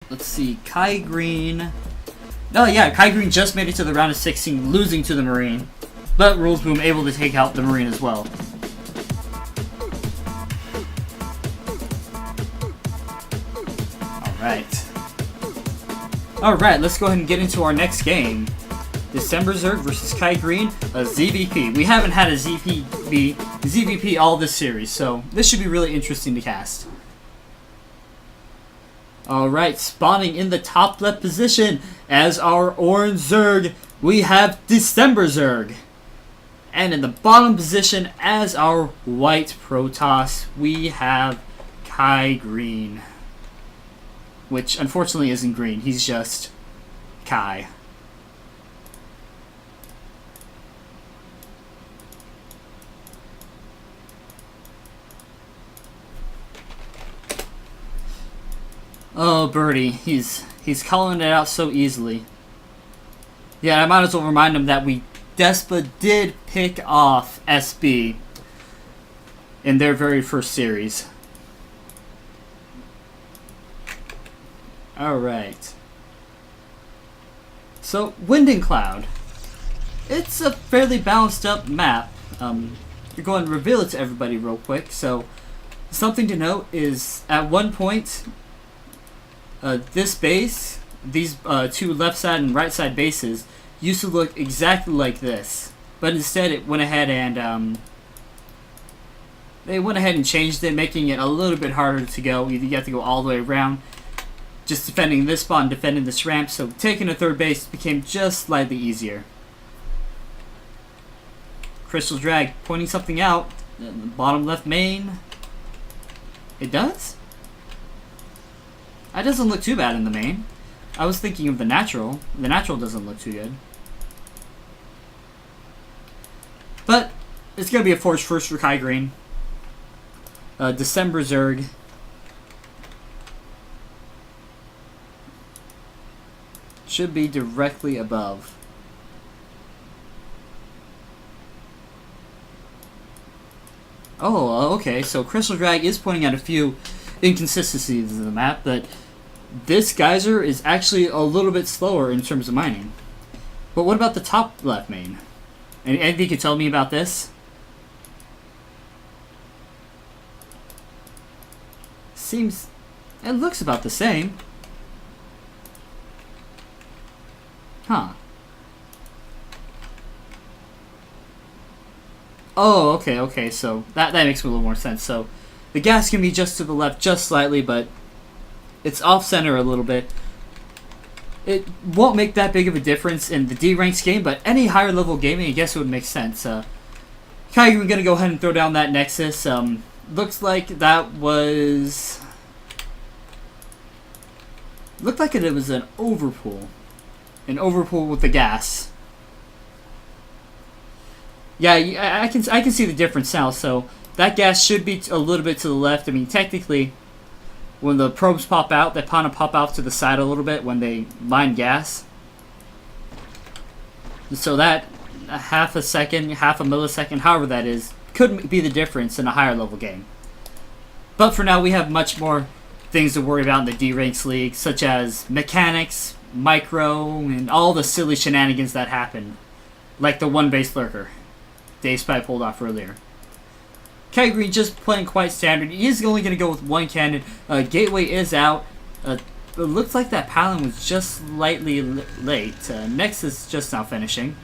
let's see, KaiGreene. Oh yeah, KaiGreene just made it to the round of 16, losing to the Marine. But Rules Boom able to take out the Marine as well. Alright, let's go ahead and get into our next game. Dcemberzerg versus KaiGreene, a ZVP. We haven't had a ZVP all this series, so this should be really interesting to cast. Alright, spawning in the top left position as our orange Zerg, we have Dcemberzerg. And in the bottom position as our white Protoss, we have KaiGreene. Which unfortunately isn't green, he's just Kai. Oh, Birdie, he's calling it out so easily. Yeah, I might as well remind him that Despa did pick off SB in their very first series. Alright. So, Wind and Cloud. It's a fairly balanced up map. You're going to reveal it to everybody real quick. So, something to note is at one point, this base, these two left side and right side bases, used to look exactly like this. But instead it went ahead and they went ahead and changed it, making it a little bit harder to go. You have to go all the way around. Just defending this spot and defending this ramp, so taking a third base became just slightly easier. Crystal Drag pointing something out. Bottom left main. It does? That doesn't look too bad in the main. I was thinking of the natural. The natural doesn't look too good. But it's going to be a force first for KaiGreene. Dcemberzerg. Should be directly above. Oh, okay, so Crystal Drag is pointing out a few inconsistencies in the map, but this geyser is actually a little bit slower in terms of mining. But what about the top left main? Anything you can tell me about this? Seems... it looks about the same. Huh. Oh, okay, so that makes a little more sense. So the gas can be just to the left just slightly, but it's off-center a little bit. It won't make that big of a difference in the D-Ranks game, but any higher level gaming, I guess it would make sense. KaiGreene gonna go ahead and throw down that Nexus. Looks like that was... looked like it was an overpull. An overpull with the gas. Yeah, I can see the difference now. So that gas should be a little bit to the left. I mean, technically, when the probes pop out, they kind of pop off to the side a little bit when they mine gas. So that half a second, half a millisecond, however that is, could be the difference in a higher level game. But for now, we have much more things to worry about in the D-Ranks League, such as mechanics, micro, and all the silly shenanigans that happened. Like the one base lurker Dave Spy pulled off earlier. KaiGreene just playing quite standard. He is only going to go with one cannon. Gateway is out. It looks like that Paladin was just slightly late. Nexus just now finishing.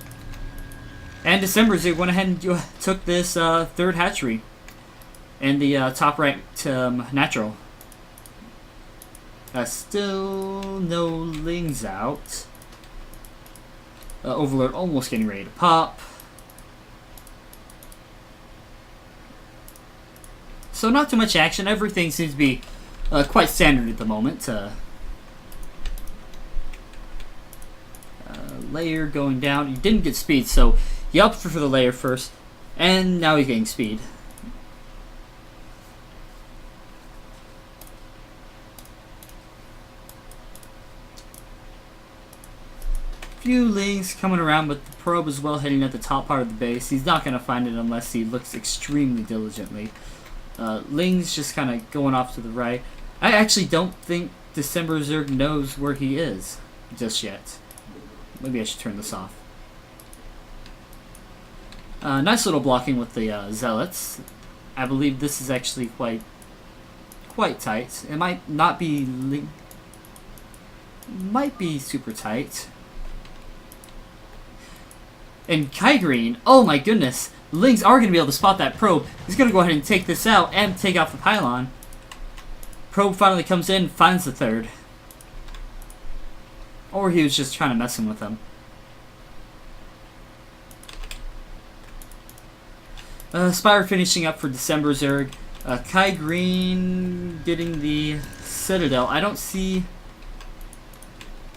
And Dcemberzerg went ahead and took this third hatchery in the top ranked natural. Still no Lings out. Overlord almost getting ready to pop. So not too much action. Everything seems to be quite standard at the moment. Layer going down. He didn't get speed, so he opted for the layer first. And now he's getting speed. Few Lings coming around, but the probe is well hitting at the top part of the base. He's not going to find it unless he looks extremely diligently. Lings just kind of going off to the right. I actually don't think Dcemberzerg knows where he is just yet. Maybe I should turn this off. Nice little blocking with the zealots. I believe this is actually quite tight. It might not be might be super tight. And KaiGreene, oh my goodness, Lings are going to be able to spot that probe. He's going to go ahead and take this out and take out the pylon. Probe finally comes in, finds the third. Or he was just trying to mess him with him. Spire finishing up for Dcemberzerg. KaiGreene getting the Citadel. I don't see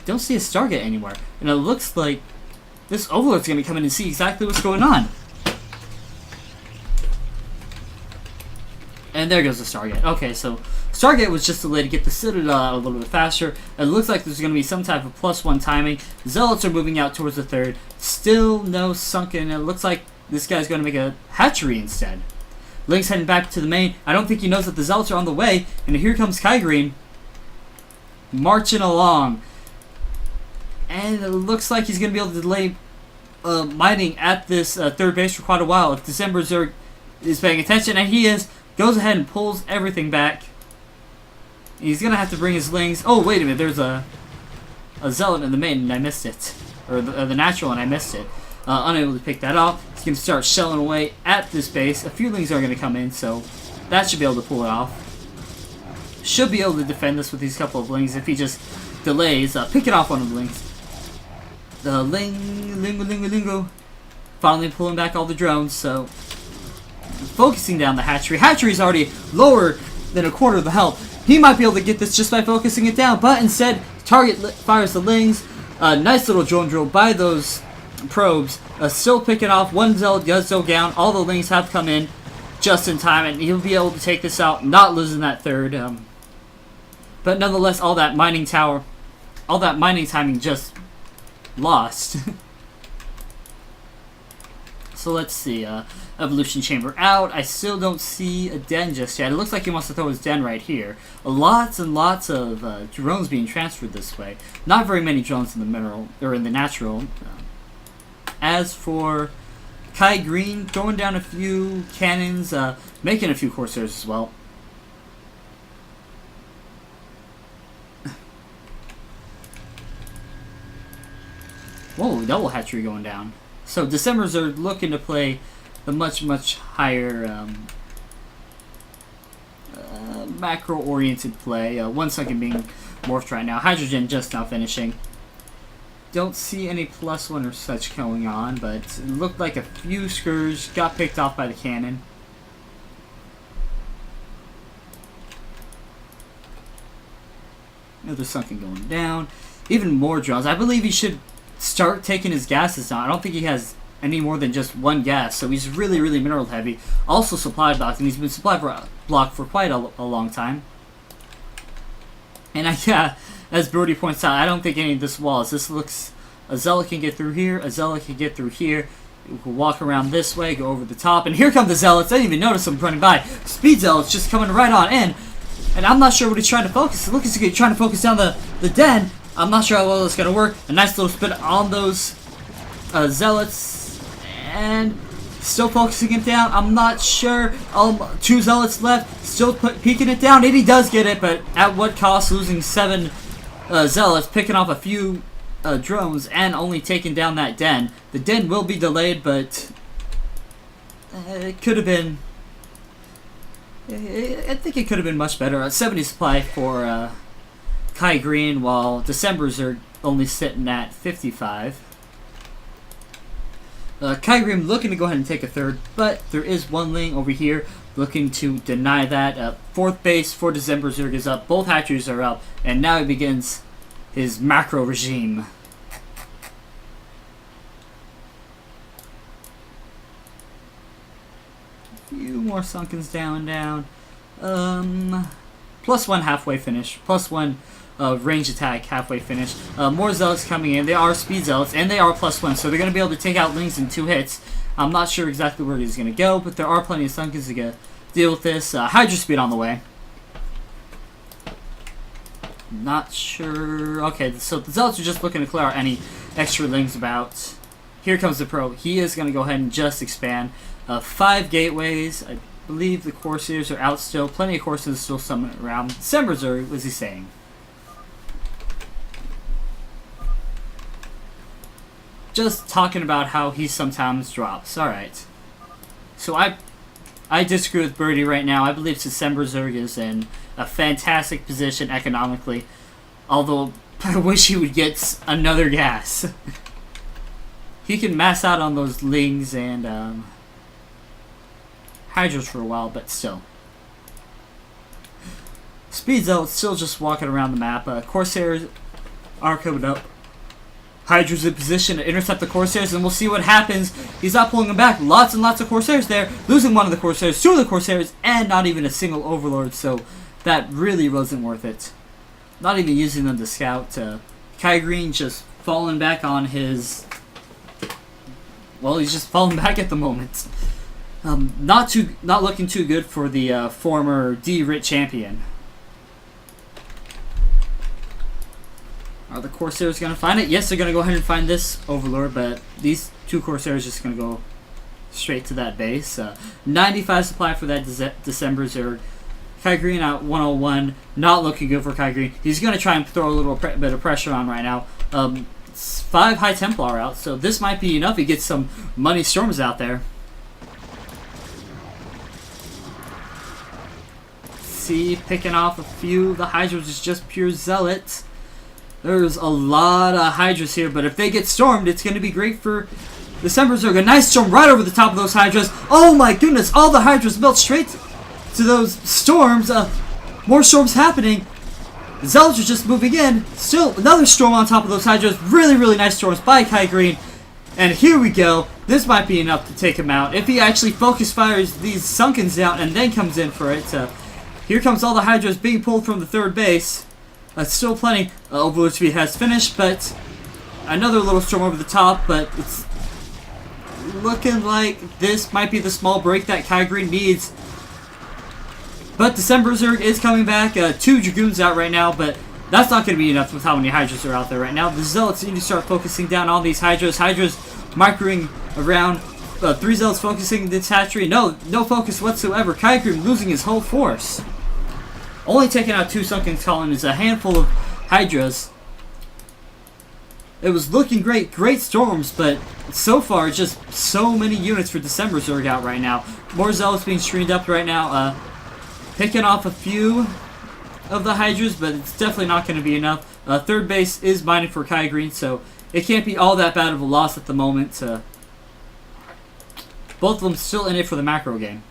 a Stargate anywhere. And it looks like this Overlord's going to come in and see exactly what's going on. And there goes the Stargate. Okay, so Stargate was just delayed to get the Citadel out a little bit faster. It looks like there's going to be some type of +1 timing. Zealots are moving out towards the third. Still no sunken. It looks like this guy's going to make a hatchery instead. Link's heading back to the main. I don't think he knows that the Zealots are on the way. And here comes KaiGreene marching along. And it looks like he's going to be able to delay mining at this third base for quite a while. If Dcemberzerg is paying attention, and he is, goes ahead and pulls everything back. He's going to have to bring his Lings. Oh, wait a minute. There's a Zealot in the main, and I missed it. Or the natural, and I missed it. Unable to pick that off. He's going to start shelling away at this base. A few Lings are going to come in, so that should be able to pull it off. Should be able to defend this with these couple of Lings if he just delays. Picking off one of the Lings. The Lingo. Finally pulling back all the drones, so focusing down the hatchery. Hatchery's already lower than a quarter of the health. He might be able to get this just by focusing it down, but instead, target fires the Lings. Nice little drone drill by those probes. Still picking off. One Zealot does go down. All the Lings have come in just in time, and he'll be able to take this out, not losing that third. But nonetheless, all that mining timing just lost. So let's see. Evolution chamber out. I still don't see a den just yet. It looks like he wants to throw his den right here. Lots and lots of drones being transferred this way. Not very many drones in the mineral or in the natural. As for KaiGreene, throwing down a few cannons, making a few Corsairs as well. Whoa, double hatchery going down. So Dcemberzerg looking to play the much higher macro-oriented play. One second being morphed right now. Hydrogen just now finishing. Don't see any +1 or such going on, but it looked like a few Scourge got picked off by the cannon. Another sunken going down. Even more drones. I believe he should start taking his gases down. I don't think he has any more than just one gas, so he's really mineral heavy. Also supply blocked, and he's been supply blocked for quite a long time. And as Brody points out, I don't think any of this walls. This looks, a Zealot can get through here, a Zealot can get through here. We can walk around this way, go over the top, and here come the Zealots. I didn't even notice them running by. Speed Zealots just coming right on in, and I'm not sure what he's trying to focus. It looks like he's trying to focus down the den. I'm not sure how well it's going to work. A nice little spin on those Zealots, and still focusing it down. I'm not sure. 2 Zealots left, still peeking it down, and he does get it, but at what cost? Losing 7 Zealots, picking off a few drones, and only taking down that den. The den will be delayed, but it could have been. I think it could have been much better. 70 supply for KaiGreene, while Dcemberzerg only sitting at 55. KaiGreene looking to go ahead and take a third, but there is one Ling over here looking to deny that. Fourth base for Dcemberzerg is up. Both hatcheries are up, and now he begins his macro regime. A few more sunkens down. +1 halfway finish. +1 range attack halfway finish. More Zealots coming in. They are Speed Zealots, and they are +1, so they're going to be able to take out Lings in 2 hits. I'm not sure exactly where he's going to go, but there are plenty of sunkens to deal with this. Hydra Speed on the way. Not sure. Okay, so the Zealots are just looking to clear out any extra lings about. Here comes the Pro. He is going to go ahead and just expand. 5 gateways. I believe the Corsairs are out still. Plenty of Corsairs still summoning around. Dcemberzerg, was he saying? Just talking about how he sometimes drops. Alright. So I disagree with Birdie right now. I believe Dcemberzerg is in a fantastic position economically. Although, I wish he would get another gas. He can mass out on those Lings and Hydras for a while, but still. Speed Zealot's still just walking around the map. Corsairs are coming up. Hydra's in position to intercept the Corsairs, and we'll see what happens. He's not pulling them back. Lots and lots of Corsairs there. Losing one of the Corsairs, 2 of the Corsairs, and not even a single Overlord, so that really wasn't worth it. Not even using them to scout. KaiGreene just falling back on his... Well, he's just falling back at the moment. Not looking too good for the former D-Rit champion. Are the Corsairs going to find it? Yes, they're going to go ahead and find this Overlord, but these 2 Corsairs are just going to go straight to that base. 95 supply for that Dcemberzerg. KaiGreene at 101. Not looking good for KaiGreene. He's going to try and throw a little bit of pressure on right now. 5 High Templar out, so this might be enough. He gets some money storms out there. See, picking off a few. The Hydras is just pure Zealots. There's a lot of Hydras here, but if they get stormed, it's going to be great for Dcemberzerg. A nice storm right over the top of those Hydras. Oh my goodness, all the Hydras melt straight to those storms. More storms happening. The Zealots are just moving in. Still, another storm on top of those Hydras. Really, really nice storms by KaiGreene. And here we go. This might be enough to take him out. If he actually focus fires these Sunkens down and then comes in for it. Here comes all the Hydras being pulled from the 3rd base. Still plenty. Overlord speed has finished, but another little storm over the top, but it's looking like this might be the small break that KaiGreene needs. But Dcemberzerg is coming back. 2 Dragoons out right now, but that's not going to be enough with how many Hydras are out there right now. The Zealots need to start focusing down on these Hydras. Hydras microing around. 3 Zealots focusing this hatchery. No focus whatsoever. KaiGreene losing his whole force. Only taking out 2 Sunken Colonies, a handful of Hydras. It was looking great. Great storms, but so far, just so many units for Dcemberzerg out right now. More Zealots being streamed up right now. Picking off a few of the Hydras, but it's definitely not going to be enough. 3rd base is mining for KaiGreene, so it can't be all that bad of a loss at the moment. Both of them still in it for the macro game.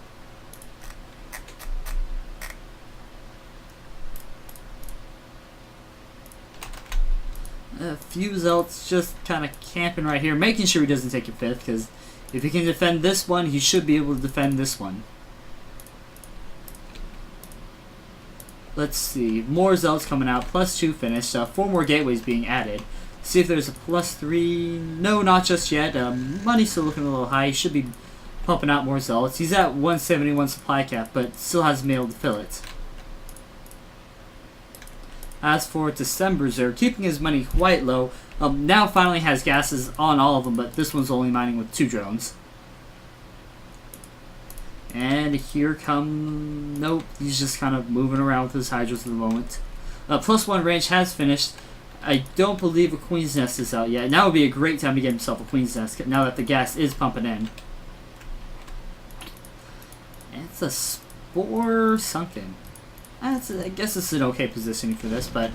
A few Zealots just kind of camping right here, making sure he doesn't take a 5th, because if he can defend this one, he should be able to defend this one. Let's see, more Zealots coming out, +2 finished, 4 more gateways being added. See if there's a +3, no, not just yet. Money's still looking a little high, he should be pumping out more Zealots. He's at 171 supply cap, but still hasn't been able to fill it. As for Dcemberzerg, keeping his money quite low. Now finally has gases on all of them, but this one's only mining with 2 drones. And here come... Nope, he's just kind of moving around with his Hydras at the moment. +1 range has finished. I don't believe a Queen's Nest is out yet. Now would be a great time to get himself a Queen's Nest, now that the gas is pumping in. And it's a Spore Sunken. I guess this is an okay positioning for this, but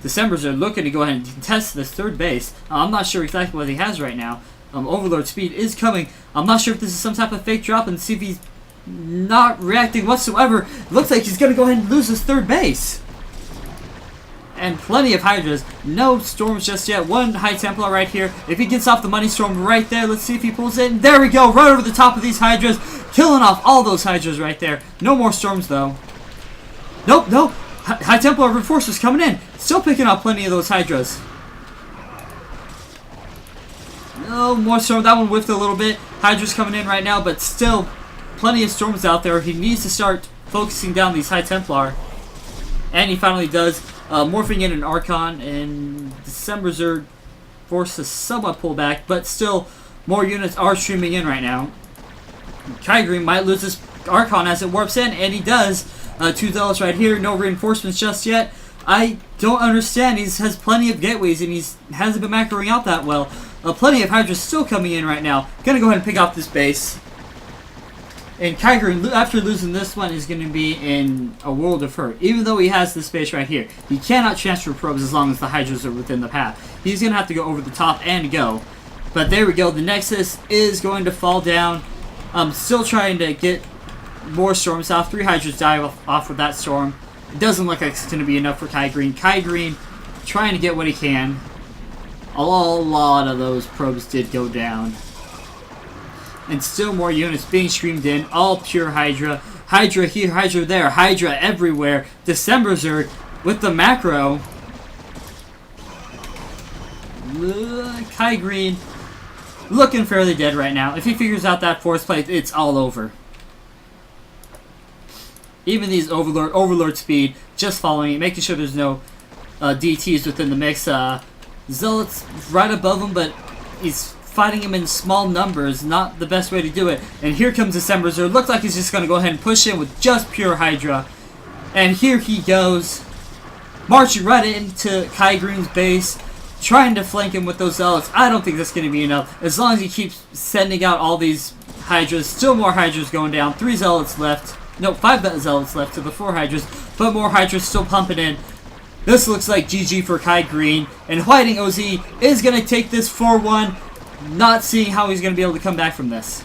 Dcemberzerg are looking to go ahead and contest this 3rd base. I'm not sure exactly what he has right now. Overlord speed is coming. I'm not sure if this is some type of fake drop, and see if he's not reacting whatsoever. Looks like he's going to go ahead and lose his 3rd base. And plenty of Hydras. No storms just yet. 1 High Templar right here. If he gets off the money storm right there, let's see if he pulls it. And there we go, right over the top of these Hydras. Killing off all those Hydras right there. No more storms though. Nope, no. High Templar reinforcements coming in. Still picking up plenty of those Hydras. No more storm. That one whiffed a little bit. Hydras coming in right now, but still plenty of storms out there. He needs to start focusing down these High Templar. And he finally does. morphing in an Archon, and Dcemberzerg forced to somewhat pull back, but still more units are streaming in right now. KaiGreene might lose his Archon as it warps in, and he does. 2 Zealots right here, no reinforcements just yet. I don't understand. He has plenty of gateways, and he hasn't been macroing out that well. Plenty of Hydras still coming in right now. Gonna go ahead and pick off this base. And KaiGreene, after losing this one, is going to be in a world of hurt. Even though he has this base right here, he cannot transfer probes as long as the Hydras are within the path. He's going to have to go over the top and go. But there we go. The Nexus is going to fall down. Still trying to get more storms off. 3 Hydras die off with that storm. It doesn't look like it's going to be enough for KaiGreene. KaiGreene trying to get what he can. A lot of those probes did go down. And still more units being streamed in. All pure Hydra. Hydra here, Hydra there. Hydra everywhere. Dcemberzerg with the macro. KaiGreene looking fairly dead right now. If he figures out that 4th plate, it's all over. Even these Overlord speed, just following it, making sure there's no DTs within the mix. Zealots right above him, but he's fighting him in small numbers, not the best way to do it. And here comes Dcemberzerg. Looks like he's just going to go ahead and push in with just pure Hydra. And here he goes, marching right into KaiGreene's base, trying to flank him with those Zealots. I don't think that's going to be enough. As long as he keeps sending out all these Hydras, still more Hydras going down. 3 Zealots left. No, 5 Zealots left to the 4 Hydras, but more Hydras still pumping in. This looks like GG for KaiGreene. And Hwaiting OZ is going to take this 4-1. Not seeing how he's going to be able to come back from this.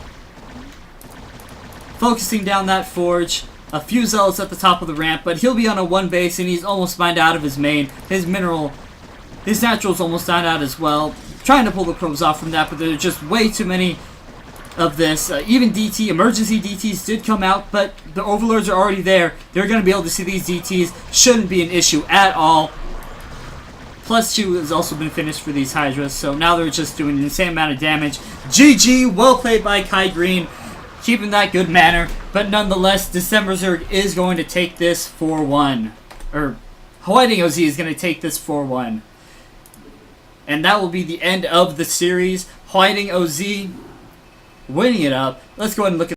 Focusing down that forge. A few Zealots at the top of the ramp, but he'll be on a 1 base, and he's almost mined out of his main. His natural's almost died out as well. Trying to pull the probes off from that, but there's just way too many of this. Even DT, emergency DTs did come out, but the Overlords are already there. They're going to be able to see these DTs. Shouldn't be an issue at all. +2 has also been finished for these Hydras, so now they're just doing an insane amount of damage. GG, well played by KaiGreene, keeping that good manner, but nonetheless, Dcemberzerg is going to take this 4-1. Or, Hwaiting OZ is going to take this 4-1. And that will be the end of the series. Hwaiting OZ winning it up. Let's go ahead and look at